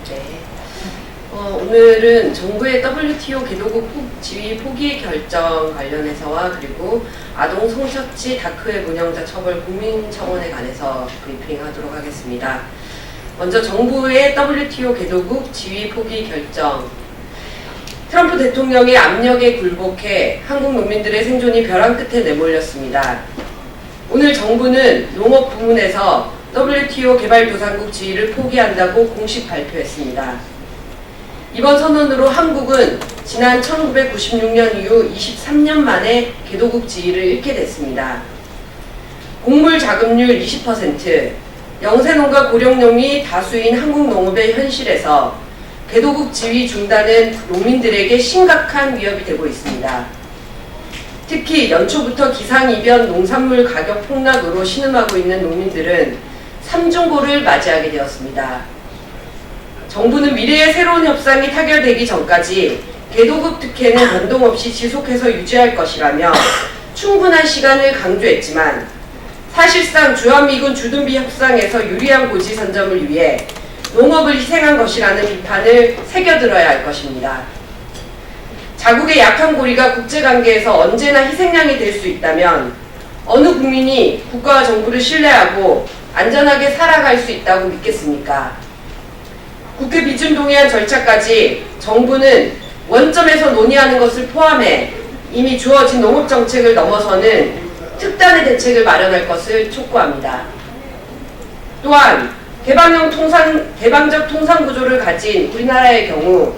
네. 오늘은 정부의 WTO 개도국 지위 포기 결정 관련해서와 그리고 아동 성착취 다크웹 운영자 처벌 국민청원에 관해서 브리핑하도록 하겠습니다. 먼저 정부의 WTO 개도국 지위 포기 결정. 트럼프 대통령의 압력에 굴복해 한국 농민들의 생존이 벼랑 끝에 내몰렸습니다. 오늘 정부는 농업 부문에서 WTO 개발도상국 지위를 포기한다고 공식 발표했습니다. 이번 선언으로 한국은 지난 1996년 이후 23년 만에 개도국 지위를 잃게 됐습니다. 곡물 자급률 20%, 영세농가 고령농이 다수인 한국 농업의 현실에서 개도국 지위 중단은 농민들에게 심각한 위협이 되고 있습니다. 특히 연초부터 기상이변 농산물 가격 폭락으로 신음하고 있는 농민들은 삼중고를 맞이하게 되었습니다. 정부는 미래의 새로운 협상이 타결되기 전까지 개도국 특혜는 변동 없이 지속해서 유지할 것이라며 충분한 시간을 강조했지만 사실상 주한미군 주둔비 협상에서 유리한 고지 선점을 위해 농업을 희생한 것이라는 비판을 새겨들어야 할 것입니다. 자국의 약한 고리가 국제관계에서 언제나 희생양이 될 수 있다면 어느 국민이 국가와 정부를 신뢰하고 안전하게 살아갈 수 있다고 믿겠습니까? 국회 비준 동의안 절차까지 정부는 원점에서 논의하는 것을 포함해 이미 주어진 농업정책을 넘어서는 특단의 대책을 마련할 것을 촉구합니다. 또한 개방적 통상구조를 가진 우리나라의 경우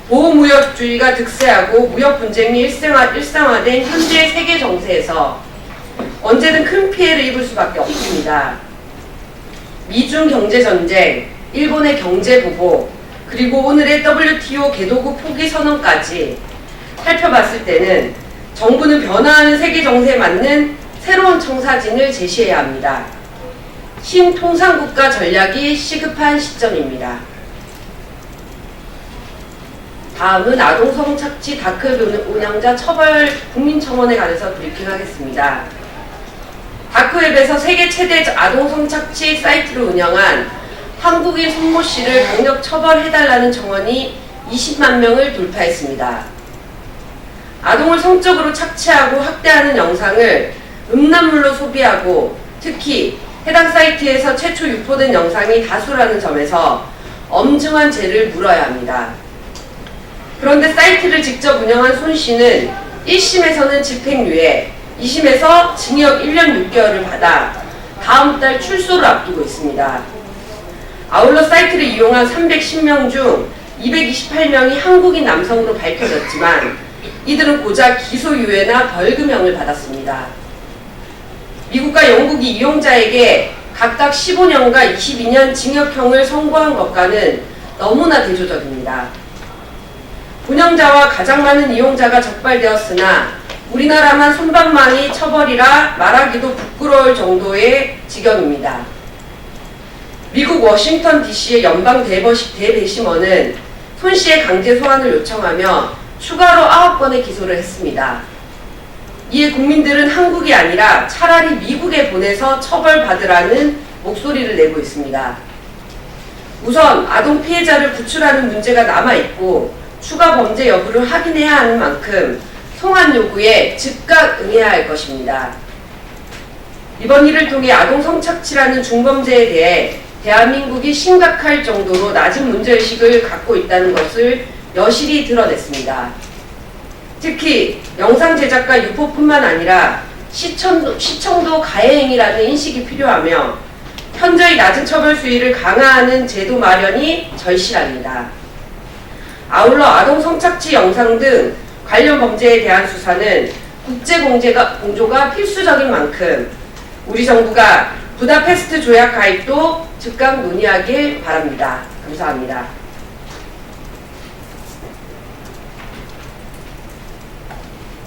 보호무역주의가 득세하고 무역 분쟁이 일상화된 현재의 세계 정세에서 언제든 큰 피해를 입을 수밖에 없습니다. 미중 경제전쟁, 일본의 경제보복, 그리고 오늘의 WTO 개도국 포기 선언까지 살펴봤을 때는 정부는 변화하는 세계 정세에 맞는 새로운 청사진을 제시해야 합니다. 신통상국가 전략이 시급한 시점입니다. 다음은 아동 성착취 다크웹 운영자 처벌 국민청원에 관해서 브리핑하겠습니다. 다크웹에서 세계 최대 아동 성착취 사이트를 운영한 한국인 손모 씨를 강력 처벌해달라는 청원이 20만 명을 돌파했습니다. 아동을 성적으로 착취하고 학대하는 영상을 음란물로 소비하고 특히 해당 사이트에서 최초 유포된 영상이 다수라는 점에서 엄중한 죄를 물어야 합니다. 그런데 사이트를 직접 운영한 손 씨는 1심에서는 집행유예, 2심에서 징역 1년 6개월을 받아 다음 달 출소를 앞두고 있습니다. 아울러 사이트를 이용한 310명 중 228명이 한국인 남성으로 밝혀졌지만 이들은 고작 기소유예나 벌금형을 받았습니다. 미국과 영국이 이용자에게 각각 15년과 22년 징역형을 선고한 것과는 너무나 대조적입니다. 운영자와 가장 많은 이용자가 적발되었으나 우리나라만 손방망이 처벌이라 말하기도 부끄러울 정도의 지경입니다. 미국 워싱턴 DC의 연방 대배심원은 손 씨의 강제 소환을 요청하며 추가로 9건의 기소를 했습니다. 이에 국민들은 한국이 아니라 차라리 미국에 보내서 처벌받으라는 목소리를 내고 있습니다. 우선 아동 피해자를 구출하는 문제가 남아있고 추가 범죄 여부를 확인해야 하는 만큼 송환 요구에 즉각 응해야 할 것입니다. 이번 일을 통해 아동 성착취라는 중범죄에 대해 대한민국이 심각할 정도로 낮은 문제의식을 갖고 있다는 것을 여실히 드러냈습니다. 특히 영상 제작과 유포뿐만 아니라 시청도 가해행위라는 인식이 필요하며 현저히 낮은 처벌 수위를 강화하는 제도 마련이 절실합니다. 아울러 아동 성착취 영상 등 관련 범죄에 대한 수사는 국제 공조가 필수적인 만큼 우리 정부가 부다페스트 조약 가입도 즉각 논의하길 바랍니다. 감사합니다.